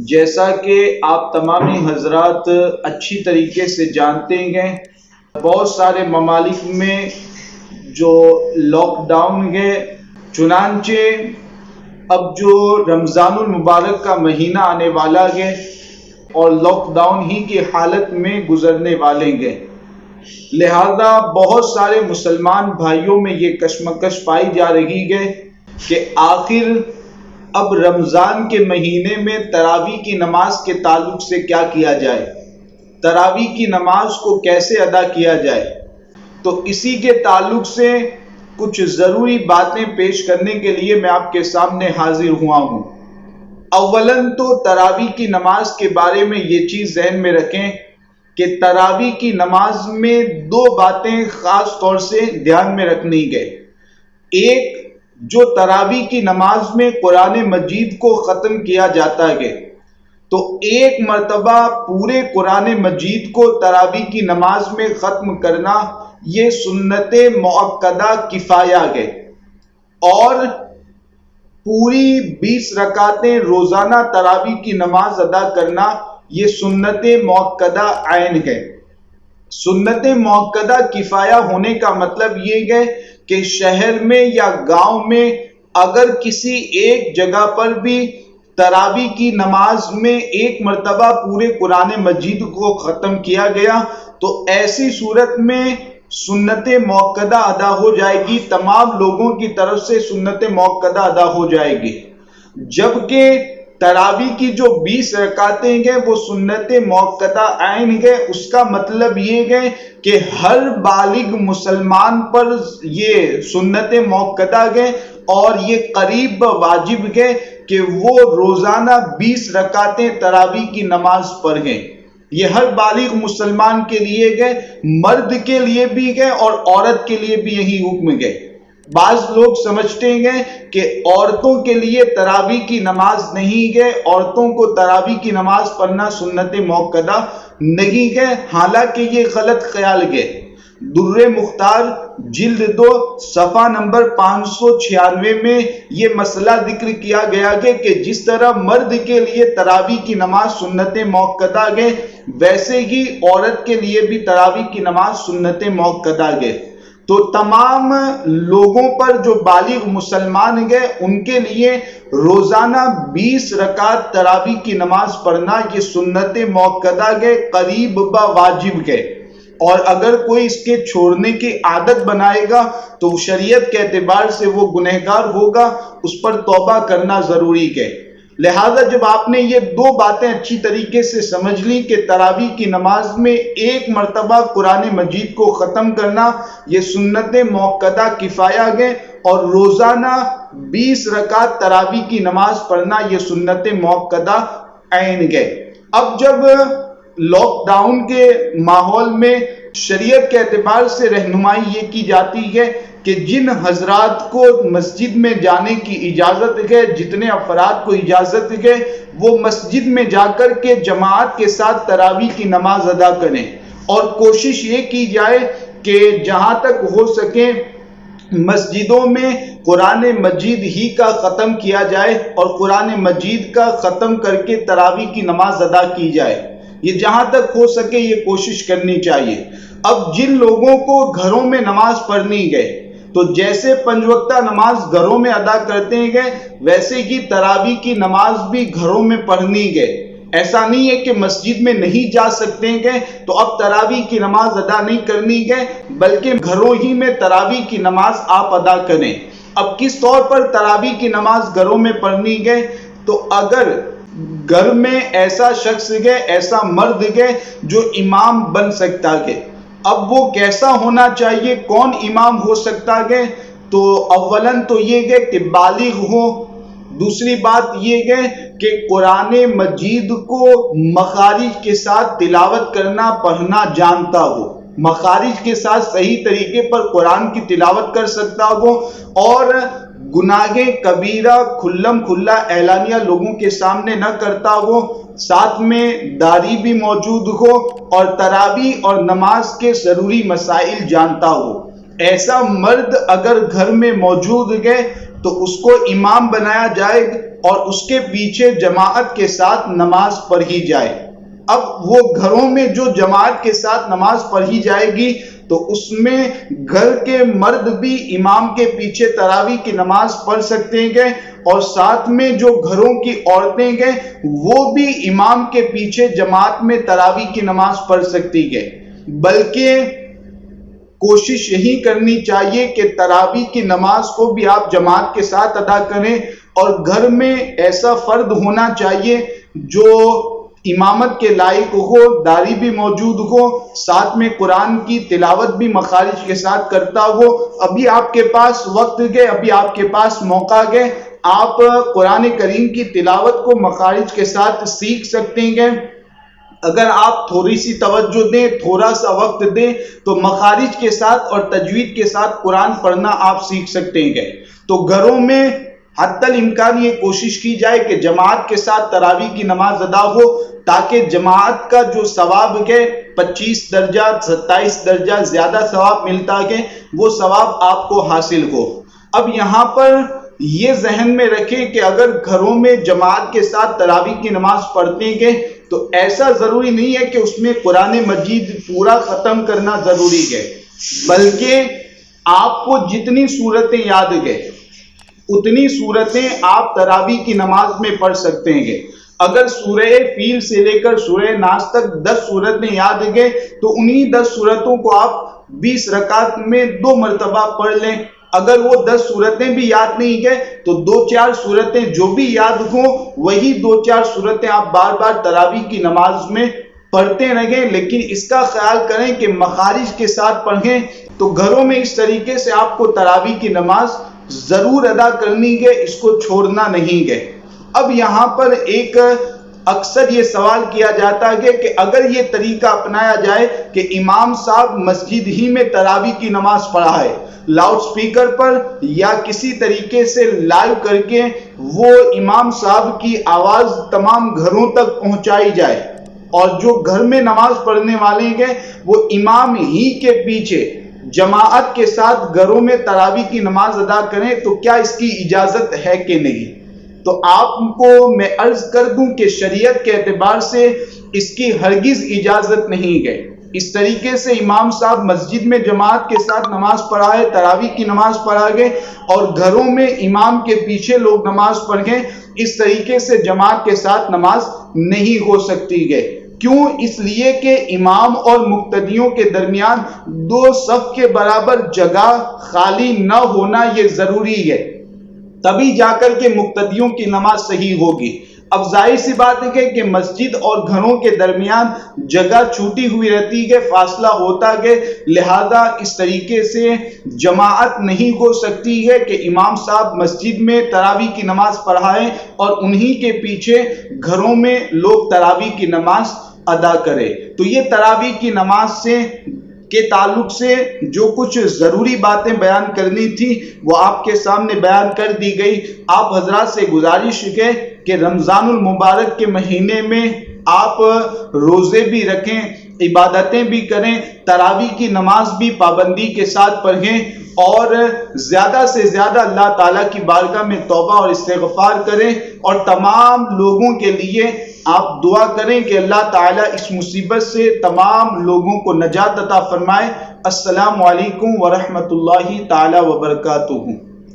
جیسا کہ آپ تمامی حضرات اچھی طریقے سے جانتے ہیں، بہت سارے ممالک میں جو لاک ڈاؤن ہے، چنانچہ اب جو رمضان المبارک کا مہینہ آنے والا ہے اور لاک ڈاؤن ہی کی حالت میں گزرنے والے ہیں، لہذا بہت سارے مسلمان بھائیوں میں یہ کشمکش پائی جا رہی ہے کہ آخر اب رمضان کے مہینے میں تراویح کی نماز کے تعلق سے کیا کیا جائے، تراویح کی نماز کو کیسے ادا کیا جائے۔ تو اسی کے تعلق سے کچھ ضروری باتیں پیش کرنے کے لیے میں آپ کے سامنے حاضر ہوا ہوں۔ اولاً تو تراویح کی نماز کے بارے میں یہ چیز ذہن میں رکھیں کہ تراویح کی نماز میں دو باتیں خاص طور سے دھیان میں رکھنی ہے۔ ایک، جو تراویح کی نماز میں قرآن مجید کو ختم کیا جاتا ہے، تو ایک مرتبہ پورے قرآن مجید کو تراویح کی نماز میں ختم کرنا یہ سنت مؤکدہ کفایہ ہے، اور پوری 20 رکعتیں روزانہ تراویح کی نماز ادا کرنا یہ سنت مؤکدہ عین ہے۔ سنت مؤکدہ کفایہ ہونے کا مطلب یہ ہے کہ شہر میں یا گاؤں میں اگر کسی ایک جگہ پر بھی تراویح کی نماز میں ایک مرتبہ پورے قرآن مجید کو ختم کیا گیا تو ایسی صورت میں سنت مؤکدہ ادا ہو جائے گی، تمام لوگوں کی طرف سے سنت مؤکدہ ادا ہو جائے گی۔ جبکہ تراویح کی جو 20 رکعتیں ہیں وہ سنت مؤکدہ عین ہے۔ اس کا مطلب یہ ہے کہ ہر بالغ مسلمان پر یہ سنت مؤکدہ ہے اور یہ قریب واجب ہے کہ وہ روزانہ 20 رکعتیں تراویح کی نماز پڑھیں۔ یہ ہر بالغ مسلمان کے لیے ہے، مرد کے لیے بھی ہے اور عورت کے لیے بھی یہی حکم ہے۔ بعض لوگ سمجھتے ہیں کہ عورتوں کے لیے تراویح کی نماز نہیں ہے، عورتوں کو تراویح کی نماز پڑھنا سنت مؤکدہ نہیں ہے، حالانکہ یہ غلط خیال ہے۔ در مختار جلد 2 صفحہ نمبر 596 میں یہ مسئلہ ذکر کیا گیا ہے کہ جس طرح مرد کے لیے تراویح کی نماز سنت مؤکدہ ہے، ویسے ہی عورت کے لیے بھی تراویح کی نماز سنت مؤکدہ ہے۔ تو تمام لوگوں پر جو بالغ مسلمان ہیں ان کے لیے روزانہ 20 رکعت تراویح کی نماز پڑھنا یہ سنت مؤکدہ ہے، قریب واجب ہے، اور اگر کوئی اس کے چھوڑنے کی عادت بنائے گا تو شریعت کے اعتبار سے وہ گنہگار ہوگا، اس پر توبہ کرنا ضروری ہے۔ لہذا جب آپ نے یہ دو باتیں اچھی طریقے سے سمجھ لی کہ تراویح کی نماز میں ایک مرتبہ قرآن مجید کو ختم کرنا یہ سنت مؤکدہ کفایہ ہے اور روزانہ 20 رکعت تراویح کی نماز پڑھنا یہ سنت مؤکدہ عین ہے۔ اب جب لاک ڈاؤن کے ماحول میں شریعت کے اعتبار سے رہنمائی یہ کی جاتی ہے کہ جن حضرات کو مسجد میں جانے کی اجازت ہے، جتنے افراد کو اجازت ہے، وہ مسجد میں جا کر کے جماعت کے ساتھ تراویح کی نماز ادا کریں، اور کوشش یہ کی جائے کہ جہاں تک ہو سکے مسجدوں میں قرآن مجید ہی کا ختم کیا جائے اور قرآن مجید کا ختم کر کے تراویح کی نماز ادا کی جائے۔ یہ جہاں تک ہو سکے یہ کوشش کرنی چاہیے۔ اب جن لوگوں کو گھروں میں نماز پڑھنی ہے تو جیسے 5 وقتہ نماز گھروں میں ادا کرتے ہیں ویسے ہی تراویح کی نماز بھی گھروں میں پڑھنی ہے۔ ایسا نہیں ہے کہ مسجد میں نہیں جا سکتے ہیں تو اب تراویح کی نماز ادا نہیں کرنی ہے، بلکہ گھروں ہی میں تراویح کی نماز آپ ادا کریں۔ اب کس طور پر تراویح کی نماز گھروں میں پڑھنی ہے؟ تو اگر گھر میں ایسا شخص ہے، ایسا مرد ہے جو امام بن سکتا ہے، اب وہ کیسا ہونا چاہیے، کون امام ہو سکتا ہے؟ تو اولاً تو یہ ہے کہ بالغ ہو، دوسری بات یہ ہے کہ قرآن مجید کو مخارج کے ساتھ تلاوت کرنا پڑھنا جانتا ہو، مخارج کے ساتھ صحیح طریقے پر قرآن کی تلاوت کر سکتا ہو، اور گناہ کبیرہ کھلم کھلا اعلانیہ لوگوں کے سامنے نہ کرتا ہو، ساتھ میں داڑھی بھی موجود ہو اور تراویح اور نماز کے ضروری مسائل جانتا ہو۔ ایسا مرد اگر گھر میں موجود ہے تو اس کو امام بنایا جائے اور اس کے پیچھے جماعت کے ساتھ نماز پڑھی جائے۔ اب وہ گھروں میں جو جماعت کے ساتھ نماز پڑھی جائے گی تو اس میں گھر کے مرد بھی امام کے پیچھے تراویح کی نماز پڑھ سکتے ہیں، اور ساتھ میں جو گھروں کی عورتیں ہیں وہ بھی امام کے پیچھے جماعت میں تراویح کی نماز پڑھ سکتی ہیں۔ بلکہ کوشش یہی کرنی چاہیے کہ تراویح کی نماز کو بھی آپ جماعت کے ساتھ ادا کریں، اور گھر میں ایسا فرد ہونا چاہیے جو امامت کے لائق ہو، داڑھی بھی موجود ہو، ساتھ میں قرآن کی تلاوت بھی مخارج کے ساتھ کرتا ہو۔ ابھی آپ کے پاس وقت ہے، ابھی آپ کے پاس موقع ہے، آپ قرآن کریم کی تلاوت کو مخارج کے ساتھ سیکھ سکتے ہیں۔ اگر آپ تھوڑی سی توجہ دیں، تھوڑا سا وقت دیں تو مخارج کے ساتھ اور تجوید کے ساتھ قرآن پڑھنا آپ سیکھ سکتے ہیں۔ تو گھروں میں حتی الامکان یہ کوشش کی جائے کہ جماعت کے ساتھ تراویح کی نماز ادا ہو، تاکہ جماعت کا جو ثواب ہے 25 درجہ 27 درجہ زیادہ ثواب ملتا ہے، وہ ثواب آپ کو حاصل ہو۔ اب یہاں پر یہ ذہن میں رکھیں کہ اگر گھروں میں جماعت کے ساتھ تراویح کی نماز پڑھتے ہیں تو ایسا ضروری نہیں ہے کہ اس میں قرآن مجید پورا ختم کرنا ضروری ہے، بلکہ آپ کو جتنی صورتیں یاد ہیں اتنی صورتیں آپ تراویح کی نماز میں پڑھ سکتے ہیں۔ اگر سورہ فیل سے لے کر سورہ ناس تک 10 صورتیں یاد ہیں تو انہی 10 صورتوں کو آپ 20 رکعت میں 2 مرتبہ پڑھ لیں۔ اگر وہ 10 صورتیں بھی یاد نہیں ہیں تو 2-4 صورتیں جو بھی یاد ہوں وہی 2-4 صورتیں آپ بار بار تراویح کی نماز میں پڑھتے رہیں، لیکن اس کا خیال کریں کہ مخارج کے ساتھ پڑھیں۔ تو گھروں میں اس طریقے سے آپ کو تراویح کی نماز ضرور ادا کرنی ہے، اس کو چھوڑنا نہیں ہے۔ اب یہاں پر ایک اکثر یہ سوال کیا جاتا ہے کہ اگر یہ طریقہ اپنایا جائے کہ امام صاحب مسجد ہی میں تراویح کی نماز پڑھائے، لاؤڈ سپیکر پر یا کسی طریقے سے لائیو کر کے وہ امام صاحب کی آواز تمام گھروں تک پہنچائی جائے، اور جو گھر میں نماز پڑھنے والے ہیں وہ امام ہی کے پیچھے جماعت کے ساتھ گھروں میں تراویح کی نماز ادا کریں، تو کیا اس کی اجازت ہے کہ نہیں؟ تو آپ کو میں عرض کر دوں کہ شریعت کے اعتبار سے اس کی ہرگز اجازت نہیں ہے۔ اس طریقے سے امام صاحب مسجد میں جماعت کے ساتھ نماز پڑھائے، تراویح کی نماز پڑھائے، اور گھروں میں امام کے پیچھے لوگ نماز پڑھیں، اس طریقے سے جماعت کے ساتھ نماز نہیں ہو سکتی ہے۔ کیوں؟ اس لیے کہ امام اور مقتدیوں کے درمیان 2 صف کے برابر جگہ خالی نہ ہونا یہ ضروری ہے، تبھی جا کر کے مقتدیوں کی نماز صحیح ہوگی۔ اب ظاہر سی بات ہے کہ مسجد اور گھروں کے درمیان جگہ چھوٹی ہوئی رہتی ہے، فاصلہ ہوتا ہے، لہذا اس طریقے سے جماعت نہیں ہو سکتی ہے کہ امام صاحب مسجد میں تراویح کی نماز پڑھائیں اور انہی کے پیچھے گھروں میں لوگ تراویح کی نماز ادا کریں۔ تو یہ تراویح کی نماز کے تعلق سے جو کچھ ضروری باتیں بیان کرنی تھی وہ آپ کے سامنے بیان کر دی گئی۔ آپ حضرات سے گزارش ہے کہ رمضان المبارک کے مہینے میں آپ روزے بھی رکھیں، عبادتیں بھی کریں، تراویح کی نماز بھی پابندی کے ساتھ پڑھیں، اور زیادہ سے زیادہ اللہ تعالیٰ کی بارگاہ میں توبہ اور استغفار کریں، اور تمام لوگوں کے لیے آپ دعا کریں کہ اللہ تعالیٰ اس مصیبت سے تمام لوگوں کو نجات عطا فرمائے۔ السلام علیکم ورحمۃ اللہ تعالیٰ وبرکاتہ۔